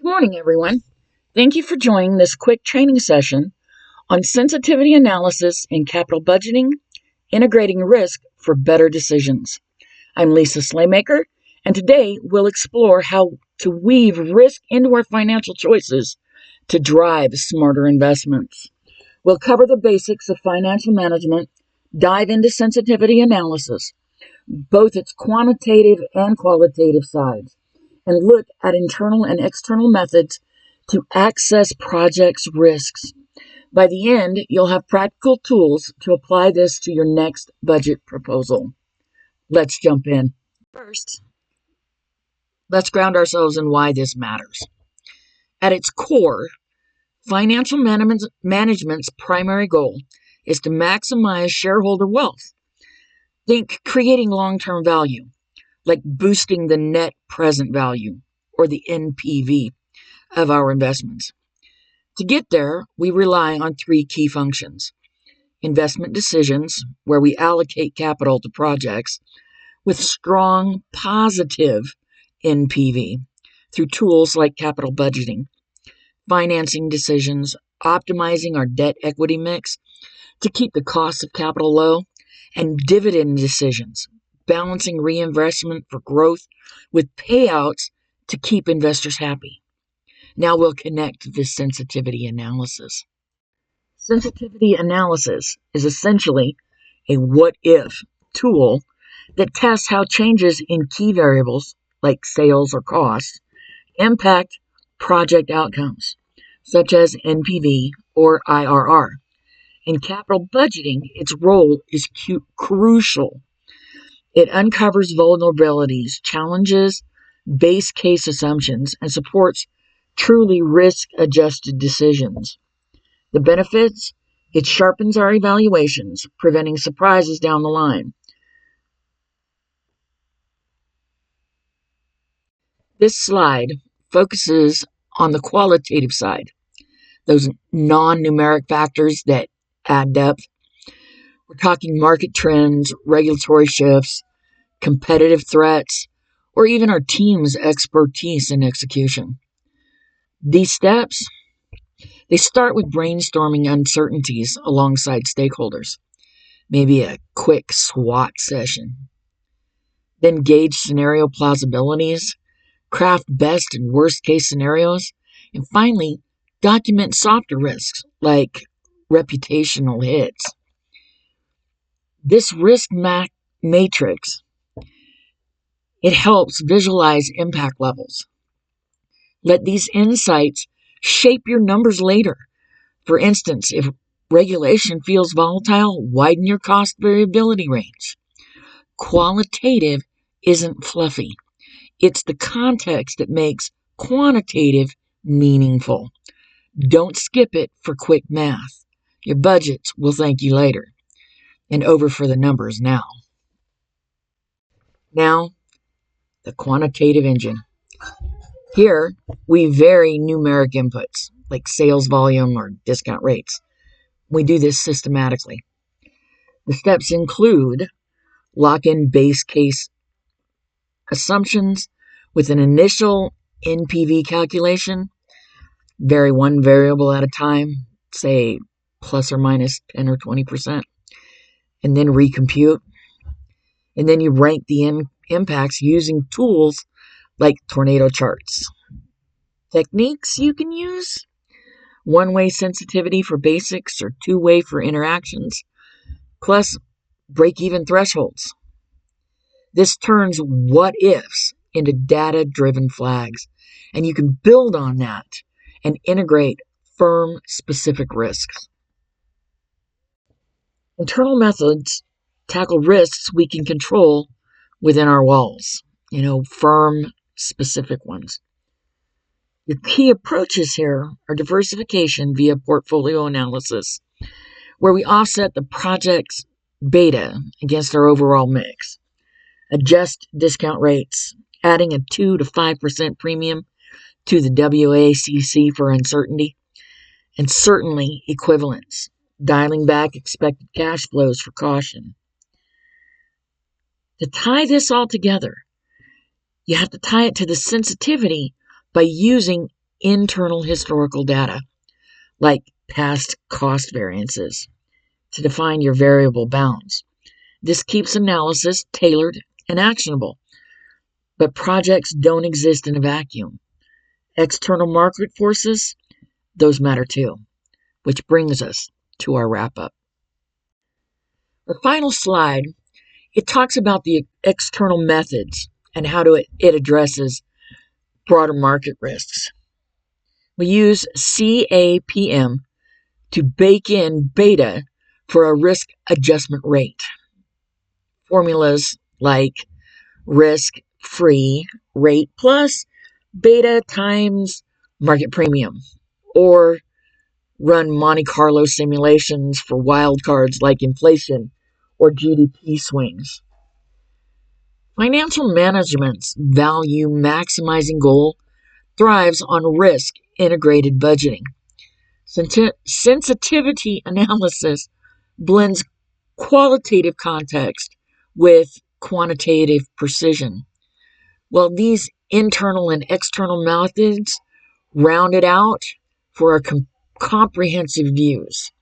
Morning, everyone. Thank you for joining this quick training session on sensitivity analysis in capital budgeting, integrating risk for better decisions. I'm Lisa Slaymaker, and today we'll explore how to weave risk into our financial choices to drive smarter investments. We'll cover the basics of financial management, dive into sensitivity analysis, both its quantitative and qualitative sides, and look at internal and external methods to access projects' risks. By the end, you'll have practical tools to apply this to your next budget proposal. Let's jump in. First, let's ground ourselves in why this matters. At its core, financial management's primary goal is to maximize shareholder wealth. Think creating long-term value, like boosting the net present value, or the NPV, of our investments. To get there, we rely on three key functions. Investment decisions, where we allocate capital to projects with strong positive NPV through tools like capital budgeting. Financing decisions, optimizing our debt-equity mix to keep the cost of capital low. And dividend decisions, balancing reinvestment for growth with payouts to keep investors happy. Now we'll connect this sensitivity analysis. Sensitivity analysis is essentially a what-if tool that tests how changes in key variables, like sales or costs, impact project outcomes, such as NPV or IRR. In capital budgeting, its role is crucial. It uncovers vulnerabilities, challenges base case assumptions, and supports truly risk-adjusted decisions. The benefits? It sharpens our evaluations, preventing surprises down the line. This slide focuses on the qualitative side, those non-numeric factors that add depth. We're talking market trends, regulatory shifts, competitive threats, or even our team's expertise in execution. These steps, they start with brainstorming uncertainties alongside stakeholders, maybe a quick SWOT session. Then gauge scenario plausibilities, craft best and worst case scenarios, and finally, document softer risks like reputational hits. This risk matrix, it helps visualize impact levels. Let these insights shape your numbers later. For instance, if regulation feels volatile, widen your cost variability range. Qualitative isn't fluffy. It's the context that makes quantitative meaningful. Don't skip it for quick math. Your budgets will thank you later. And over for the numbers now. Now, the quantitative engine. Here, we vary numeric inputs, like sales volume or discount rates. We do this systematically. The steps include lock in base case assumptions with an initial NPV calculation, vary one variable at a time, say plus or minus 10 or 20%, and then recompute. And then you rank the impacts using tools like tornado charts. Techniques you can use: one-way sensitivity for basics or two-way for interactions, plus break-even thresholds. This turns what-ifs into data-driven flags, and you can build on that and integrate firm-specific risks. Internal methods tackle risks we can control within our walls, firm-specific ones. The key approaches here are diversification via portfolio analysis, where we offset the project's beta against our overall mix. Adjust discount rates, adding a 2 to 5% premium to the WACC for uncertainty, and certainly equivalence, dialing back expected cash flows for caution. To tie this all together, you have to tie it to the sensitivity by using internal historical data, like past cost variances, to define your variable bounds. This keeps analysis tailored and actionable, but projects don't exist in a vacuum. External market forces, those matter too, which brings us to our wrap-up. The final slide, it talks about the external methods and how it addresses broader market risks. We use CAPM to bake in beta for a risk adjustment rate. Formulas like risk-free rate plus beta times market premium, or run Monte Carlo simulations for wildcards like inflation or GDP swings. Financial management's value maximizing goal thrives on risk-integrated budgeting. Sensitivity analysis blends qualitative context with quantitative precision, while these internal and external methods round it out for our comprehensive views.